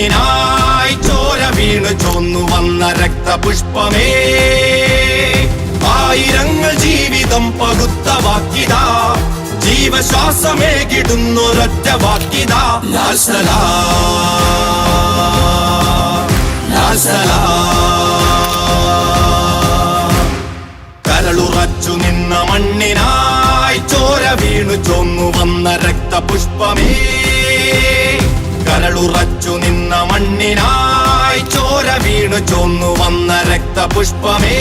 മണ്ണിനായി ചോര വീണു ചോന്നു വന്ന രക്തപുഷ്പമേ, ആയിരങ്ങൾ ജീവിതം പകുത്ത വാക്കിതാ, ജീവശ്വാസമേകിടുന്നൊരൊറ്റ വാക്കിതാ, ലാൽ സലാം, ലാൽ സലാം. കരളുറച്ചു നിന്ന മണ്ണിനായി ചോര വീണു ചോന്നു വന്ന രക്തപുഷ്പമേ, കരളുറച്ചു നിന്ന മണ്ണിനായി ചോര വീണു ചോന്നു വന്ന രക്തപുഷ്പമേ.